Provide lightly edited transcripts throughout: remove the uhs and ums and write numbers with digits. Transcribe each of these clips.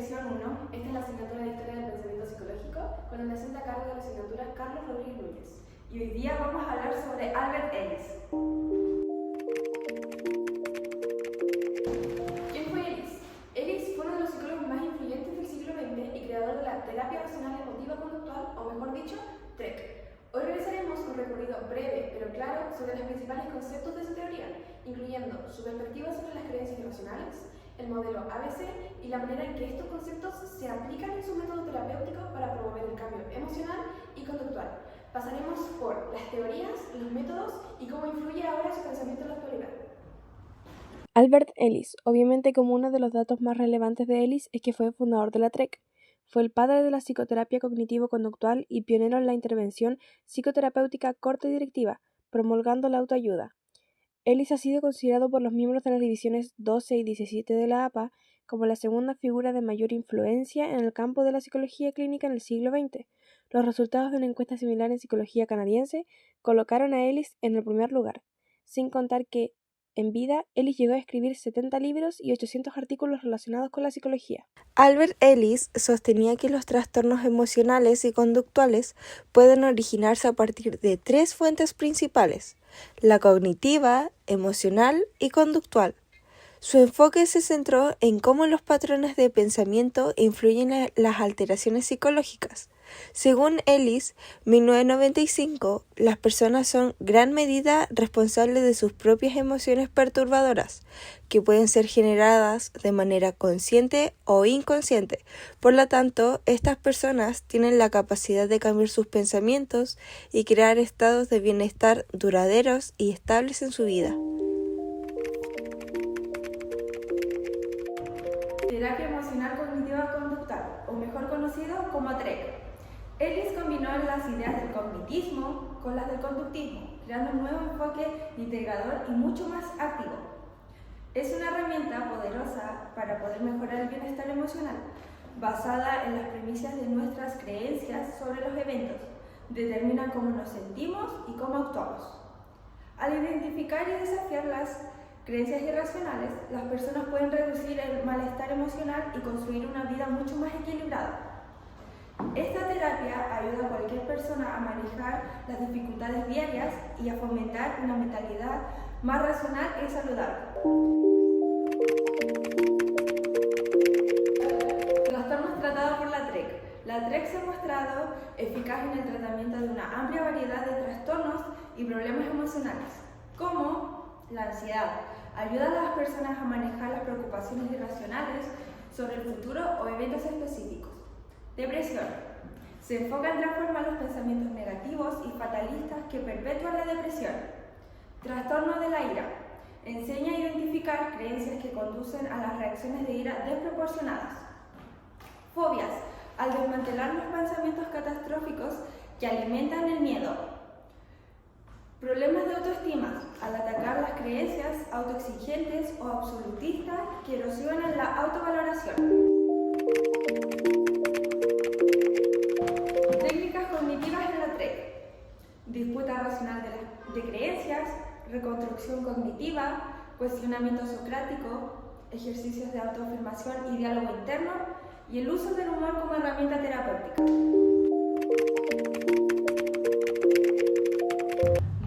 sección 1. Esta es la asignatura de Historia del Pensamiento Psicológico, con el docente a cargo de la asignatura Carlos Rodríguez Núñez. Y hoy día vamos a hablar sobre Albert Ellis. ¿Quién fue Ellis? Ellis fue uno de los psicólogos más influyentes del siglo XX y creador de la terapia racional emotiva conductual, o mejor dicho, TREC. Hoy realizaremos un recorrido breve pero claro sobre los principales conceptos de su teoría, incluyendo su perspectiva sobre las creencias irracionales, el modelo ABC y la manera en que estos conceptos se aplican en su método terapéutico para promover el cambio emocional y conductual. Pasaremos por las teorías, los métodos y cómo influye ahora su pensamiento en la actualidad. Albert Ellis. Obviamente, como uno de los datos más relevantes de Ellis es que fue fundador de la TREC. Fue el padre de la psicoterapia cognitivo-conductual y pionero en la intervención psicoterapéutica corta y directiva, promulgando la autoayuda. Ellis ha sido considerado por los miembros de las divisiones 12 y 17 de la APA como la segunda figura de mayor influencia en el campo de la psicología clínica en el siglo XX. Los resultados de una encuesta similar en psicología canadiense colocaron a Ellis en el primer lugar, sin contar que, en vida, Ellis llegó a escribir 70 libros y 800 artículos relacionados con la psicología. Albert Ellis sostenía que los trastornos emocionales y conductuales pueden originarse a partir de tres fuentes principales: la cognitiva, emocional y conductual. Su enfoque se centró en cómo los patrones de pensamiento influyen en las alteraciones psicológicas. Según Ellis, 1995, las personas son gran medida responsables de sus propias emociones perturbadoras, que pueden ser generadas de manera consciente o inconsciente. Por lo tanto, estas personas tienen la capacidad de cambiar sus pensamientos y crear estados de bienestar duraderos y estables en su vida. Terapia emocional cognitiva conductual, o mejor conocido como TREC. Ellis combinó las ideas del cognitismo con las del conductismo, creando un nuevo enfoque integrador y mucho más activo. Es una herramienta poderosa para poder mejorar el bienestar emocional, basada en las premisas de nuestras creencias sobre los eventos. Determinan cómo nos sentimos y cómo actuamos. Al identificar y desafiar las creencias irracionales, las personas pueden reducir el malestar emocional y construir una vida mucho más equilibrada. Esta terapia ayuda a cualquier persona a manejar las dificultades diarias y a fomentar una mentalidad más racional y saludable. Trastornos tratados por la TREC. La TREC se ha mostrado eficaz en el tratamiento de una amplia variedad de trastornos y problemas emocionales, como la ansiedad. Ayuda a las personas a manejar las preocupaciones irracionales sobre el futuro o eventos específicos. Depresión. Se enfoca en transformar los pensamientos negativos y fatalistas que perpetúan la depresión. Trastorno de la ira. Enseña a identificar creencias que conducen a las reacciones de ira desproporcionadas. Fobias. Al desmantelar los pensamientos catastróficos que alimentan el miedo. Problemas de autoestima. Al atacar las creencias autoexigentes o absolutistas que erosionan la autovaloración. Técnicas cognitivas en la TREC. Disputa racional de creencias, reconstrucción cognitiva, cuestionamiento socrático, ejercicios de autoafirmación y diálogo interno, y el uso del humor como herramienta terapéutica.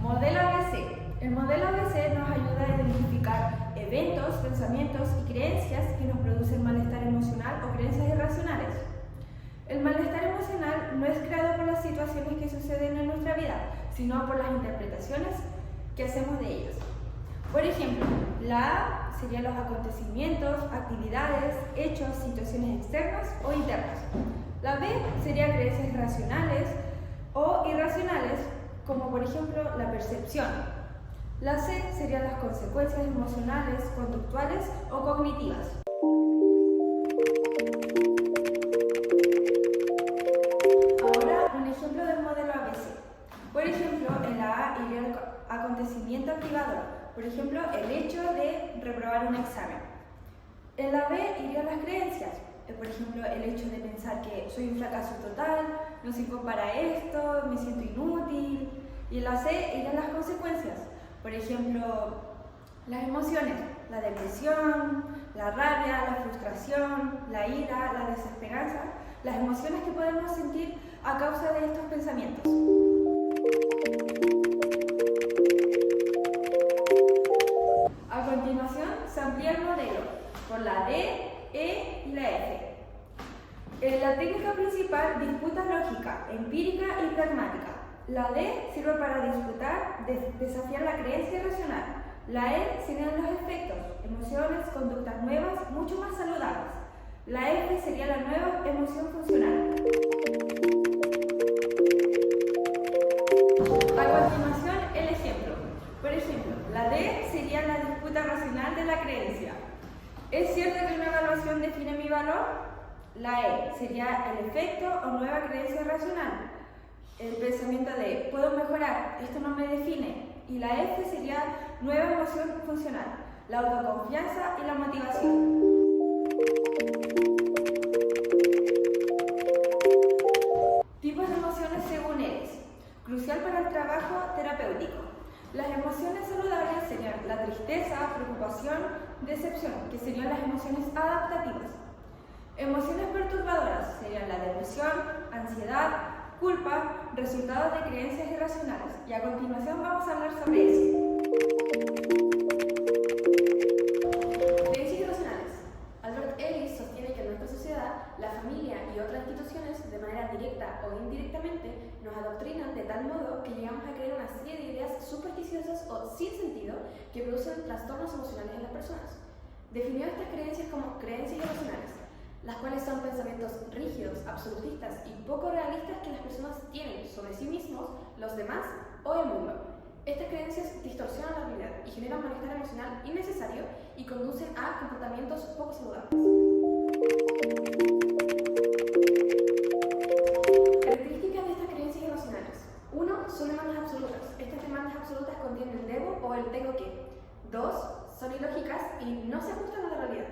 Modelo ABC. El modelo ABC nos ayuda a identificar eventos, pensamientos y creencias que nos producen malestar emocional o creencias irracionales. El malestar emocional no es creado por las situaciones que suceden en nuestra vida, sino por las interpretaciones que hacemos de ellas. Por ejemplo, la A serían los acontecimientos, actividades, hechos, situaciones externas o internas. La B serían creencias racionales o irracionales, como por ejemplo la percepción. La C serían las consecuencias emocionales, conductuales o cognitivas. Ahora, un ejemplo del modelo ABC. Por ejemplo, en la A iría el acontecimiento activador, por ejemplo, el hecho de reprobar un examen. En la B irían las creencias, por ejemplo, el hecho de pensar que soy un fracaso total, no sirvo para esto, me siento inútil. Y en la C irían las consecuencias, por ejemplo, las emociones, la depresión, la rabia, la frustración, la ira, la desesperanza, las emociones que podemos sentir a causa de estos pensamientos. A continuación se amplía el modelo por la D, E y la F. La técnica principal disputa lógica, empírica y pragmática. La D sirve para disputar, desafiar la creencia racional. La E serían los efectos, emociones, conductas nuevas, mucho más saludables. La F sería la nueva emoción funcional. A continuación, el ejemplo. Por ejemplo, la D sería la disputa racional de la creencia. ¿Es cierto que una evaluación define mi valor? La E sería el efecto o nueva creencia racional. El pensamiento de puedo mejorar, esto no me define. Y la F sería nueva emoción funcional, la autoconfianza y la motivación. Tipos de emociones según Ellis. Crucial para el trabajo terapéutico. Las emociones saludables serían la tristeza, preocupación, decepción, que serían las emociones adaptativas. Emociones perturbadoras serían la depresión, ansiedad, culpa, resultados de creencias irracionales. Y a continuación vamos a hablar sobre eso. Creencias irracionales. Albert Ellis sostiene que en nuestra sociedad, la familia y otras instituciones, de manera directa o indirectamente, nos adoctrinan de tal modo que llegamos a creer una serie de ideas supersticiosas o sin sentido que producen trastornos emocionales en las personas. Definió estas creencias como creencias irracionales, las cuales son pensamientos rígidos, absolutistas y poco realistas que las personas tienen sobre sí mismos, los demás o el mundo. Estas creencias distorsionan la realidad y generan malestar emocional innecesario y conducen a comportamientos poco saludables. Características de estas creencias irracionales. 1. Son demandas absolutas. Estas demandas absolutas contienen el debo o el tengo que. 2. Son ilógicas y no se ajustan a la realidad.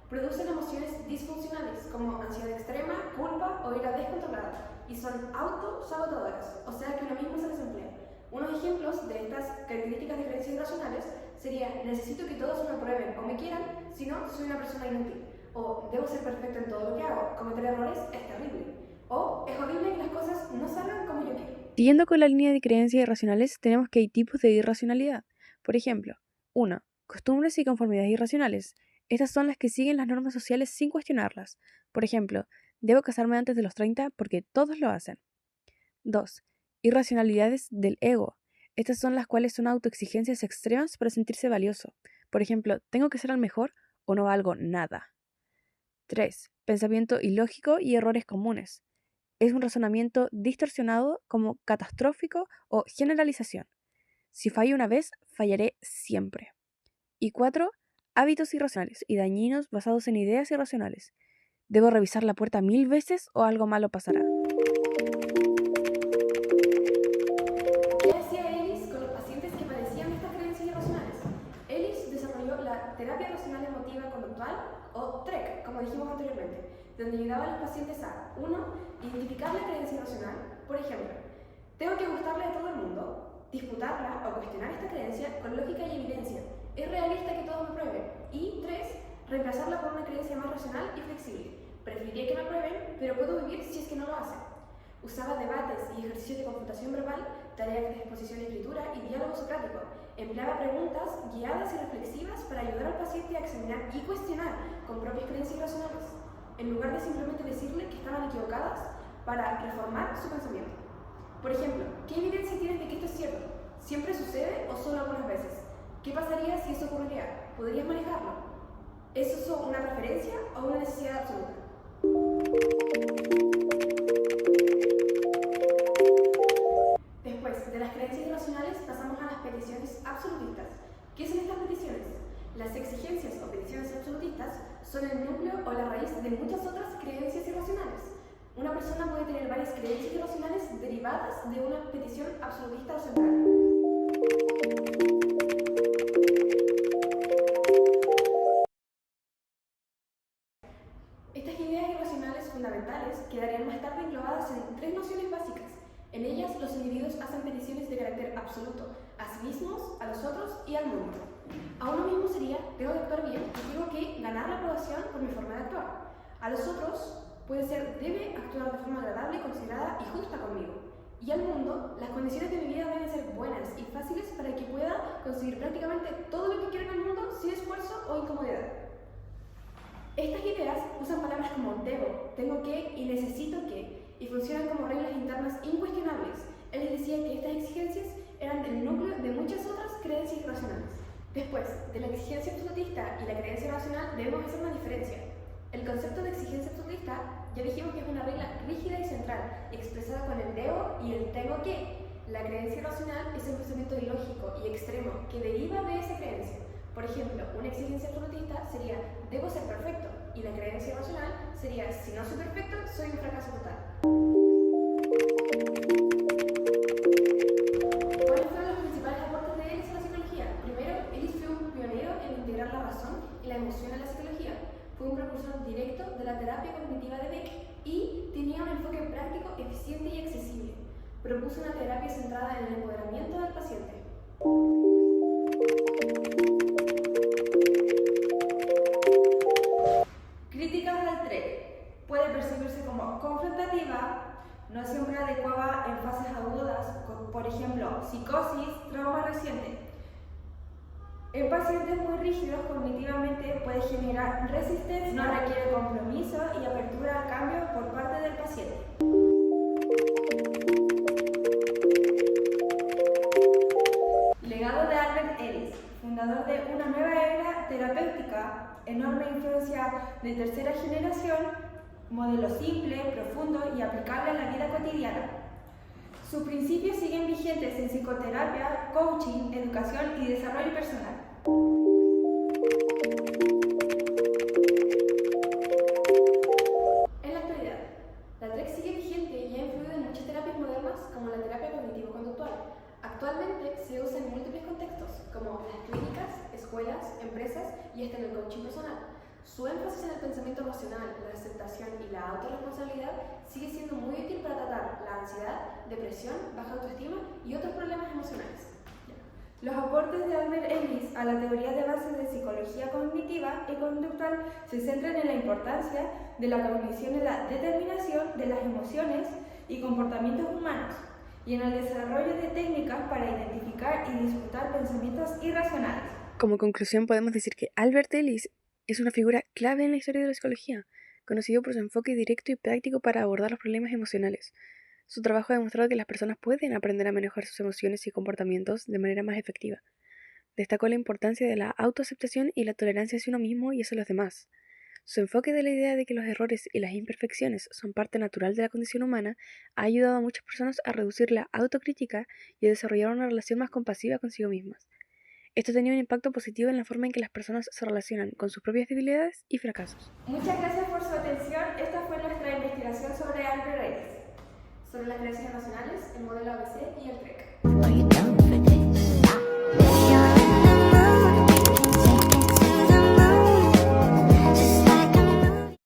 Producen emociones disfuncionales como ansiedad extrema, culpa o ira descontrolada y son autosabotadoras, o sea que uno mismo se las emplea. Unos ejemplos de estas características de creencias irracionales sería necesito que todos me aprueben o me quieran, si no, soy una persona inútil. O debo ser perfecto en todo lo que hago, cometer errores es terrible. O es horrible que las cosas no salgan como yo quiero. Siguiendo con la línea de creencias irracionales, tenemos que hay tipos de irracionalidad. Por ejemplo, 1. Costumbres y conformidades irracionales. Estas son las que siguen las normas sociales sin cuestionarlas. Por ejemplo, debo casarme antes de los 30 porque todos lo hacen. 2. Irracionalidades del ego. Estas son las cuales son autoexigencias extremas para sentirse valioso. Por ejemplo, tengo que ser el mejor o no valgo nada. 3. Pensamiento ilógico y errores comunes. Es un razonamiento distorsionado como catastrófico o generalización. Si fallo una vez, fallaré siempre. Y 4. Hábitos irracionales y dañinos basados en ideas irracionales. ¿Debo revisar la puerta 1000 veces o algo malo pasará? ¿Qué hacía Ellis con los pacientes que padecían estas creencias irracionales? Ellis desarrolló la terapia racional emotiva conductual o TREC, como dijimos anteriormente, donde ayudaba a los pacientes a 1. Identificar la creencia irracional. Por ejemplo, tengo que gustarle a todo el mundo, disputarla o cuestionar esta creencia con lógica y evidencia. ¿Es realista que todos me aprueben? Y 3. Reemplazarla por una creencia más racional y flexible. Preferiría que me aprueben, pero puedo vivir si es que no lo hacen. Usaba debates y ejercicios de confrontación verbal, tareas de exposición y escritura y diálogo socrático. Empleaba preguntas guiadas y reflexivas para ayudar al paciente a examinar y cuestionar con propias creencias racionales, en lugar de simplemente decirle que estaban equivocadas para reformar su pensamiento. Por ejemplo, ¿qué evidencia tienes de que esto es cierto? ¿Siempre sucede o solo algunas veces? ¿Qué pasaría si eso ocurriera? ¿Podrías manejarlo? ¿Es eso una preferencia o una necesidad absoluta? Después de las creencias irracionales pasamos a las peticiones absolutistas. ¿Qué son estas peticiones? Las exigencias o peticiones absolutistas son el núcleo o la raíz de muchas otras creencias irracionales. Una persona puede tener varias creencias irracionales derivadas de una petición absolutista o central. Estas ideas irracionales fundamentales quedarían más tarde englobadas en 3 nociones básicas. En ellas, los individuos hacen peticiones de carácter absoluto, a sí mismos, a los otros y al mundo. A uno mismo sería, tengo que actuar bien y tengo que ganar la aprobación por mi forma de actuar. A los otros puede ser, debe actuar de forma agradable, considerada y justa conmigo. Y al mundo, las condiciones de mi vida deben ser buenas y fáciles para que pueda conseguir prácticamente todo lo que quiero en el mundo sin esfuerzo o incomodidad. Estas ideas usan palabras como debo, tengo que y necesito que, y funcionan como reglas internas incuestionables. Él les decía que estas exigencias eran el núcleo de muchas otras creencias irracionales. Después, de la exigencia absolutista y la creencia racional debemos hacer una diferencia. El concepto de exigencia absolutista ya dijimos que es una regla rígida y central, expresada con el debo y el tengo que. La creencia racional es un pensamiento ilógico y extremo que deriva de esa creencia. Por ejemplo, una exigencia absolutista sería debo ser perfecto y la creencia racional sería si no soy perfecto, soy un fracaso total. ¿Cuáles fueron los principales aportes de Ellis a la psicología? Primero, Ellis fue un pionero en integrar la razón y la emoción en la psicología. Fue un precursor directo de la terapia cognitiva de Beck y tenía un enfoque práctico, eficiente y accesible. Propuso una terapia centrada en el empoderamiento del paciente. Críticas al TREC. Puede percibirse como confrontativa, no siempre adecuada en fases agudas, por ejemplo, psicosis, trauma reciente. En pacientes muy rígidos cognitivamente puede generar resistencia, no requiere compromiso y apertura al cambio por parte del paciente. Legado de Albert Ellis, fundador de una nueva era terapéutica, enorme influencia de tercera generación, modelo simple, profundo y aplicable a la vida cotidiana. Sus principios siguen vigentes en psicoterapia, coaching, educación y desarrollo personal. En la actualidad, la TREC sigue vigente y ha influido en muchas terapias modernas como la terapia cognitivo-conductual. Actualmente se usa en múltiples contextos, como las clínicas, escuelas, empresas y hasta en el coaching personal. Su énfasis en el pensamiento racional, la aceptación y la autorresponsabilidad sigue siendo muy útil para tratar la ansiedad, depresión, baja autoestima y otros problemas emocionales. Los aportes de Albert Ellis a la teoría de base de psicología cognitiva y conductual se centran en la importancia de la cognición en la determinación de las emociones y comportamientos humanos y en el desarrollo de técnicas para identificar y disfrutar pensamientos irracionales. Como conclusión podemos decir que Albert Ellis es una figura clave en la historia de la psicología, conocido por su enfoque directo y práctico para abordar los problemas emocionales. Su trabajo ha demostrado que las personas pueden aprender a manejar sus emociones y comportamientos de manera más efectiva. Destacó la importancia de la autoaceptación y la tolerancia hacia uno mismo y hacia los demás. Su enfoque de la idea de que los errores y las imperfecciones son parte natural de la condición humana ha ayudado a muchas personas a reducir la autocrítica y a desarrollar una relación más compasiva consigo mismas. Esto ha tenido un impacto positivo en la forma en que las personas se relacionan con sus propias debilidades y fracasos. Muchas gracias por su atención. Esta fue nuestra investigación sobre Albert Ellis, sobre las creencias racionales, el modelo ABC y el TREC.